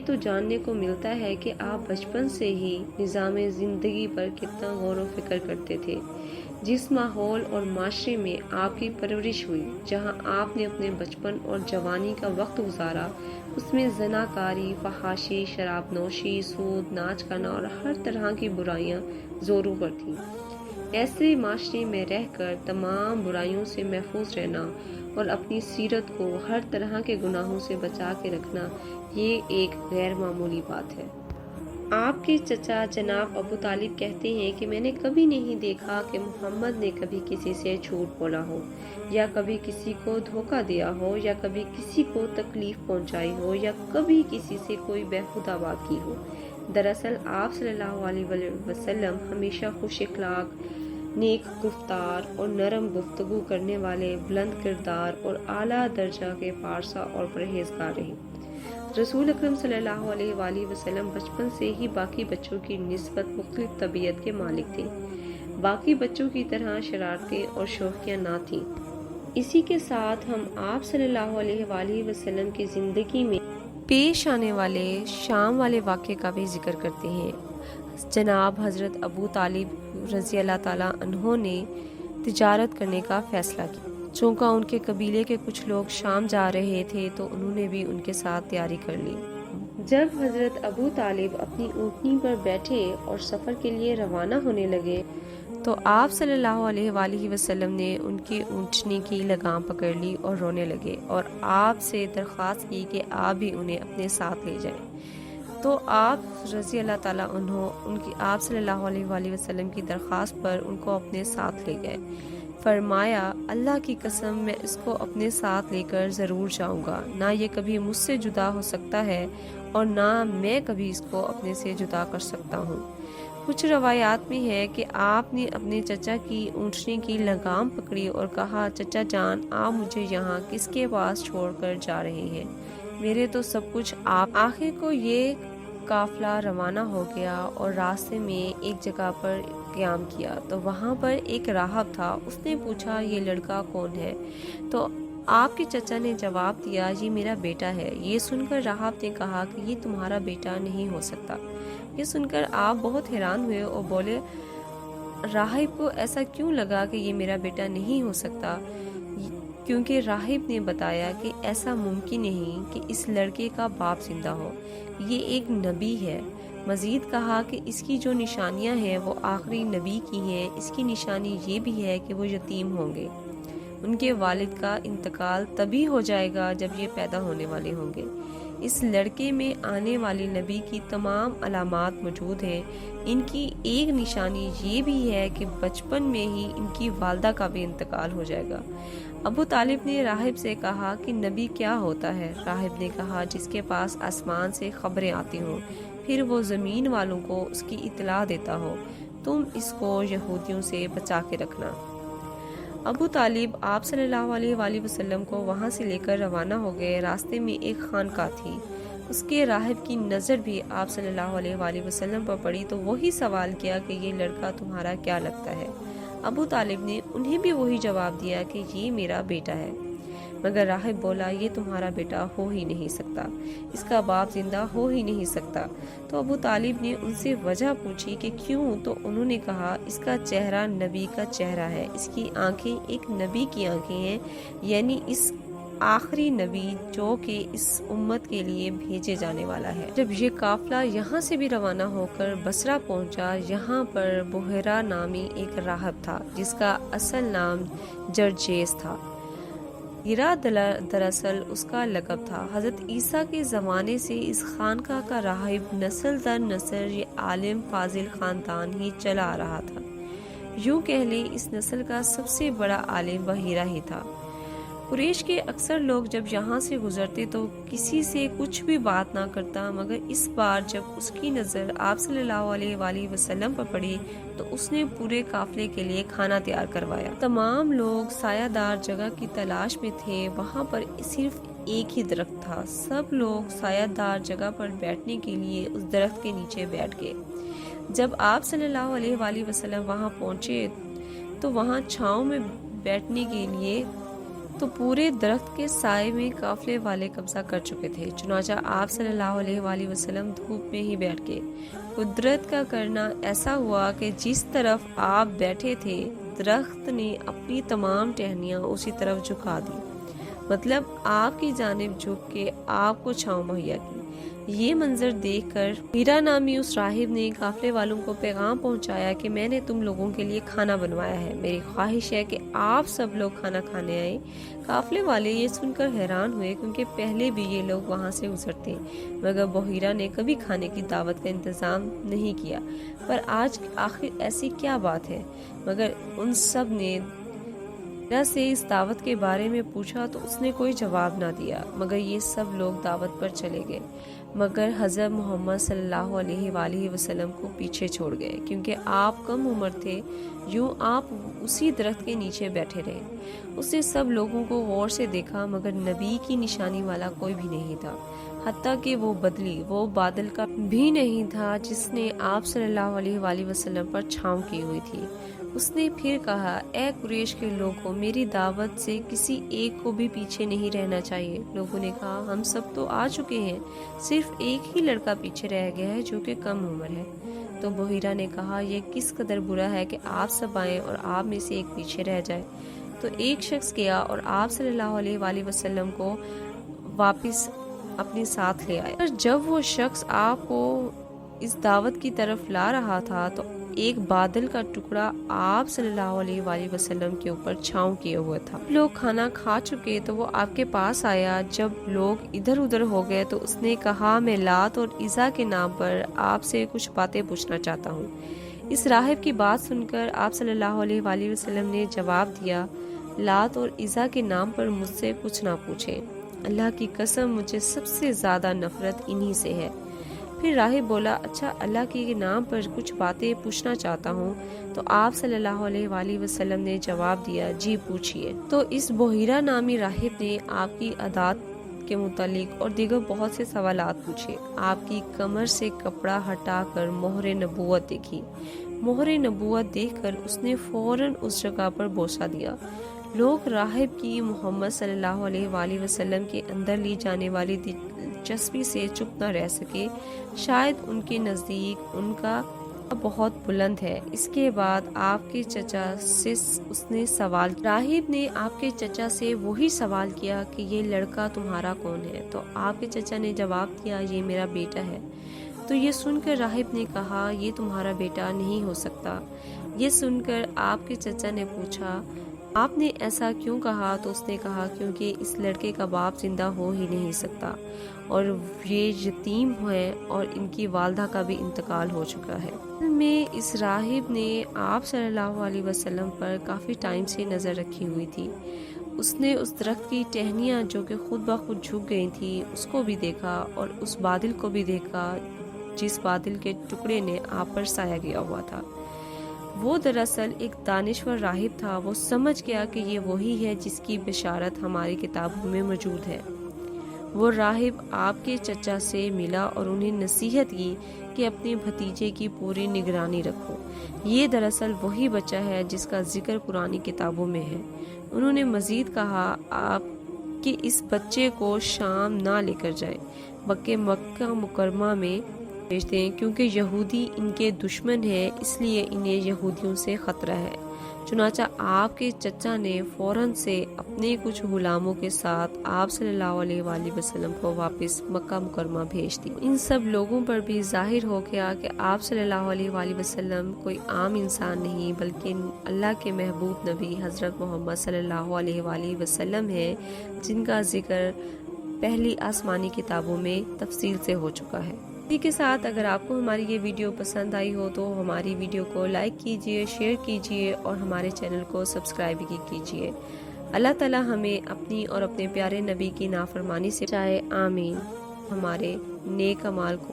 تو جاننے کو ملتا ہے کہ آپ بچپن سے ہی نظام زندگی پر کتنا غور و فکر کرتے تھے۔ جس ماحول اور معاشرے میں آپ کی پرورش ہوئی، جہاں آپ نے اپنے بچپن اور جوانی کا وقت گزارا، اس میں زناکاری، فحاشی، شراب نوشی، سود، ناچ گانا اور ہر طرح کی برائیاں زوروں پر تھیں۔ ایسے معاشرے میں رہ کر تمام برائیوں سے محفوظ رہنا اور اپنی سیرت کو ہر طرح کے گناہوں سے بچا کے رکھنا، یہ ایک غیر معمولی بات ہے۔ آپ کے چچا جناب ابو طالب کہتے ہیں کہ میں نے کبھی نہیں دیکھا کہ محمد نے کبھی کسی سے جھوٹ بولا ہو، یا کبھی کسی کو دھوکہ دیا ہو، یا کبھی کسی کو تکلیف پہنچائی ہو، یا کبھی کسی سے کوئی بیہودہ بات کی ہو۔ دراصل آپ صلی اللہ علیہ وسلم ہمیشہ خوش اخلاق، نیک گفتار اور نرم گفتگو کرنے والے، بلند کردار اور اعلیٰ درجہ کے پارسا اور پرہیزگار رہے۔ رسول اکرم صلی اللہ علیہ وآلہ وسلم بچپن سے ہی باقی بچوں کی نسبت مختلف طبیعت کے مالک تھے۔ باقی بچوں کی طرح شرارتیں اور شوخیاں نہ تھیں۔ اسی کے ساتھ ہم آپ صلی اللہ علیہ وآلہ وسلم کی زندگی میں پیش آنے والے شام والے واقعے کا بھی ذکر کرتے ہیں۔ جناب حضرت ابو طالب رضی اللہ تعالیٰ عنہ نے تجارت کرنے کا فیصلہ کیا۔ چونکہ ان کے قبیلے کے کچھ لوگ شام جا رہے تھے تو انہوں نے بھی ان کے ساتھ تیاری کر لی۔ جب حضرت ابو طالب اپنی اونٹنی پر بیٹھے اور سفر کے لیے روانہ ہونے لگے تو آپ صلی اللہ علیہ وآلہ وسلم نے ان کی اونٹنی کی لگام پکڑ لی اور رونے لگے اور آپ سے درخواست کی کہ آپ بھی انہیں اپنے ساتھ لے جائیں۔ تو آپ رضی اللہ تعالیٰ عنہ آپ صلی اللہ علیہ وآلہ وسلم کی درخواست پر ان کو اپنے ساتھ لے گئے۔ فرمایا، اللہ کی قسم میں اس کو اپنے ساتھ لے کر ضرور جاؤں گا، نہ یہ کبھی مجھ سے جدا ہو سکتا ہے اور نہ میں کبھی اس کو اپنے سے جدا کر سکتا ہوں۔ کچھ روایات میں ہے کہ آپ نے اپنے چچا کی اونٹنی کی لگام پکڑی اور کہا، چچا جان، آپ مجھے یہاں کس کے پاس چھوڑ کر جا رہے ہیں؟ میرے تو سب کچھ آپ۔ آخر کو یہ قافلہ روانہ ہو گیا اور راستے میں ایک جگہ پر قیام کیا تو وہاں پر ایک راہب تھا۔ اس نے پوچھا، یہ لڑکا کون ہے؟ تو آپ کے چچا نے جواب دیا، یہ میرا بیٹا ہے۔ یہ سن کر راہب نے کہا کہ یہ تمہارا بیٹا نہیں ہو سکتا۔ یہ سن کر آپ بہت حیران ہوئے اور بولے، راہب کو ایسا کیوں لگا کہ یہ میرا بیٹا نہیں ہو سکتا؟ کیونکہ راہب نے بتایا کہ ایسا ممکن نہیں کہ اس لڑکے کا باپ زندہ ہو، یہ ایک نبی ہے۔ مزید کہا کہ اس کی جو نشانیاں ہیں وہ آخری نبی کی ہیں۔ اس کی نشانی یہ بھی ہے کہ وہ یتیم ہوں گے، ان کے والد کا انتقال تبھی ہو جائے گا جب یہ پیدا ہونے والے ہوں گے۔ اس لڑکے میں آنے والی نبی کی تمام علامات موجود ہیں۔ ان کی ایک نشانی یہ بھی ہے کہ بچپن میں ہی ان کی والدہ کا بھی انتقال ہو جائے گا۔ ابو طالب نے راہب سے کہا کہ نبی کیا ہوتا ہے؟ راہب نے کہا، جس کے پاس آسمان سے خبریں آتی ہوں، پھر وہ زمین والوں کو اس کی اطلاع دیتا ہو۔ تم اس کو یہودیوں سے بچا کے رکھنا۔ ابو طالب آپ صلی اللہ علیہ وآلہ وسلم کو وہاں سے لے کر روانہ ہو گئے۔ راستے میں ایک خانقاہ تھی، اس کے راہب کی نظر بھی آپ صلی اللہ علیہ وآلہ وسلم پر پڑی تو وہی سوال کیا کہ یہ لڑکا تمہارا کیا لگتا ہے؟ ابو طالب نے انہیں بھی وہی جواب دیا کہ یہ میرا بیٹا ہے۔ مگر راہب بولا، یہ تمہارا بیٹا ہو ہی نہیں سکتا، اس کا باپ زندہ ہو ہی نہیں سکتا۔ تو ابو طالب نے ان سے وجہ پوچھی کہ کیوں؟ تو انہوں نے کہا، اس کا چہرہ نبی کا چہرہ ہے، اس کی آنکھیں ایک نبی کی آنکھیں ہیں، یعنی اس آخری نبی جو کہ اس امت کے لیے بھیجے جانے والا ہے۔ جب یہ قافلہ یہاں سے بھی روانہ ہو کر بصرہ پہنچا، یہاں پر بحیرہ نامی ایک راہب تھا جس کا اصل نام جرجیس تھا۔ ہیرا دراصل اس کا لقب تھا۔ حضرت عیسیٰ کے زمانے سے اس خانقاہ کا راہب نسل در نسل یہ عالم فاضل خاندان ہی چلا آ رہا تھا۔ یوں کہہ لیں اس نسل کا سب سے بڑا عالم بحیرہ ہی تھا۔ قریش کے اکثر لوگ جب یہاں سے گزرتے تو کسی سے کچھ بھی بات نہ کرتا، مگر اس بار جب اس کی نظر آپ صلی اللہ علیہ وآلہ وسلم پر پڑی تو اس نے پورے قافلے کے لیے کھانا تیار کروایا۔ تمام لوگ سایہ دار جگہ کی تلاش میں تھے، وہاں پر صرف ایک ہی درخت تھا۔ سب لوگ سایہ دار جگہ پر بیٹھنے کے لیے اس درخت کے نیچے بیٹھ گئے۔ جب آپ صلی اللہ علیہ وآلہ وسلم وہاں پہنچے تو وہاں چھاؤں میں بیٹھنے کے لیے تو پورے درخت کے سائے میں قافلے والے قبضہ کر چکے تھے۔ چنانچہ آپ صلی اللہ علیہ وآلہ وسلم دھوپ میں ہی بیٹھ گئے۔ قدرت کا کرنا ایسا ہوا کہ جس طرف آپ بیٹھے تھے درخت نے اپنی تمام ٹہنیاں اسی طرف جھکا دی، مطلب آپ کی جانب جھک کے آپ کو چھاؤں مہیا کی۔ یہ منظر دیکھ کر ہیرا نامی اس راہب نے قافلے والوں کو پیغام پہنچایا کہ میں نے تم لوگوں کے لیے کھانا بنوایا ہے، میری خواہش ہے کہ آپ سب لوگ کھانا کھانے آئیں۔ قافلے والے یہ سن کر حیران ہوئے، کیونکہ پہلے بھی یہ لوگ وہاں سے گزرتے، مگر بحیرہ نے کبھی کھانے کی دعوت کا انتظام نہیں کیا، پر آج آخر ایسی کیا بات ہے؟ مگر ان سب نے ہیرا سے اس دعوت کے بارے میں پوچھا تو اس نے کوئی جواب نہ دیا، مگر یہ سب لوگ دعوت پر چلے گئے، مگر حضرت محمد صلی اللہ علیہ وآلہ وسلم کو پیچھے چھوڑ گئے، کیونکہ آپ کم عمر تھے۔ یوں آپ اسی درخت کے نیچے بیٹھے رہے۔ اس نے سب لوگوں کو غور سے دیکھا، مگر نبی کی نشانی والا کوئی بھی نہیں تھا، حتیٰ کہ وہ بادل کا بھی نہیں تھا جس نے آپ صلی اللہ علیہ وآلہ وسلم پر چھاؤں کی ہوئی تھی۔ اس نے پھر کہا، اے قریش کے لوگوں، میری دعوت سے کسی ایک کو بھی پیچھے نہیں رہنا چاہیے۔ لوگوں نے کہا، ہم سب تو آ چکے ہیں، صرف ایک ہی لڑکا پیچھے رہ گیا ہے جو کہ کم عمر ہے۔ تو بحیرہ نے کہا، یہ کس قدر برا ہے کہ آپ سب آئیں اور آپ میں سے ایک پیچھے رہ جائے۔ تو ایک شخص گیا اور آپ صلی اللہ علیہ وآلہ وسلم کو واپس اپنے ساتھ لے آیا۔ اور جب وہ شخص آپ کو اس دعوت کی طرف لا رہا تھا تو ایک بادل کا ٹکڑا آپ صلی اللہ علیہ وآلہ وسلم کے اوپر چھاؤں کیے ہوئے تھا۔ لوگ کھانا کھا چکے تو وہ آپ کے پاس آیا۔ جب لوگ ادھر ادھر ہو گئے تو اس نے کہا، میں لات اور عزا کے نام پر آپ سے کچھ باتیں پوچھنا چاہتا ہوں۔ اس راہب کی بات سن کر آپ صلی اللہ علیہ وآلہ وسلم نے جواب دیا، لات اور عزا کے نام پر مجھ سے کچھ نہ پوچھیں، اللہ کی قسم مجھے سب سے زیادہ نفرت انہی سے ہے۔ پھر راہب بولا، اچھا اللہ کے نام پر کچھ باتیں پوچھنا چاہتا ہوں۔ تو آپ صلی اللہ علیہ وآلہ وسلم نے جواب دیا، جی پوچھئے۔ تو اس بحیرہ نامی راہب نے آپ کی عادات کے متعلق اور دیگر بہت سے سوالات پوچھے۔ آپ کی کمر سے کپڑا ہٹا کر مہر نبوت دیکھی۔ مہر نبوت دیکھ کر اس نے فوراً اس جگہ پر بوسہ دیا۔ لوگ راہب کی محمد صلی اللہ علیہ وآلہ وسلم کے اندر لی جانے والی دلچسپی سے چپ نہ رہ سکے، شاید ان کے نزدیک ان کا بہت بلند ہے۔ اس کے بعد آپ کے چچا سے اس نے سوال کیا۔ راہب نے آپ کے چچا سے وہی سوال کیا کہ یہ لڑکا تمہارا کون ہے؟ تو آپ کے چچا نے جواب دیا، یہ میرا بیٹا ہے۔ تو یہ سن کر راہب نے کہا، یہ تمہارا بیٹا نہیں ہو سکتا۔ یہ سن کر آپ کے چچا نے پوچھا، آپ نے ایسا کیوں کہا؟ تو اس نے کہا، کیونکہ اس لڑکے کا باپ زندہ ہو ہی نہیں سکتا، اور یہ یتیم ہیں اور ان کی والدہ کا بھی انتقال ہو چکا ہے۔ میں اس راہب نے آپ صلی اللہ علیہ وسلم پر کافی ٹائم سے نظر رکھی ہوئی تھی۔ اس نے اس درخت کی ٹہنیاں جو کہ خود بخود جھک گئی تھی اس کو بھی دیکھا، اور اس بادل کو بھی دیکھا جس بادل کے ٹکڑے نے آپ پر سایہ کیا ہوا تھا۔ وہ دراصل ایک دانشور راہب تھا۔ وہ سمجھ گیا کہ یہ وہی ہے جس کی بشارت ہماری کتابوں میں موجود ہے۔ وہ راہب آپ کے چچا سے ملا اور انہیں نصیحت کی کہ اپنے بھتیجے کی پوری نگرانی رکھو، یہ دراصل وہی بچہ ہے جس کا ذکر قرآن کتابوں میں ہے۔ انہوں نے مزید کہا، آپ کہ اس بچے کو شام نہ لے کر جائیں بلکہ مکہ مکرمہ میں بھیج دیں، کیونکہ یہودی ان کے دشمن ہیں، اس لیے انہیں یہودیوں سے خطرہ ہے۔ چنانچہ آپ کے چچا نے فوراً سے اپنے کچھ غلاموں کے ساتھ آپ صلی اللہ علیہ وآلہ وسلم کو واپس مکہ مکرمہ بھیج دی۔ ان سب لوگوں پر بھی ظاہر ہو گیا کہ آپ صلی اللہ علیہ وآلہ وسلم کوئی عام انسان نہیں بلکہ اللہ کے محبوب نبی حضرت محمد صلی اللہ علیہ وآلہ وسلم ہیں، جن کا ذکر پہلی آسمانی کتابوں میں تفصیل سے ہو چکا ہے۔ اسی کے ساتھ اگر آپ کو ہماری یہ ویڈیو پسند آئی ہو تو ہماری ویڈیو کو لائک کیجئے، شیئر کیجئے اور ہمارے چینل کو سبسکرائب بھی کیجئے۔ اللہ تعالی ہمیں اپنی اور اپنے پیارے نبی کی نافرمانی سے بچائے، آمین۔ ہمارے نیک اعمال کو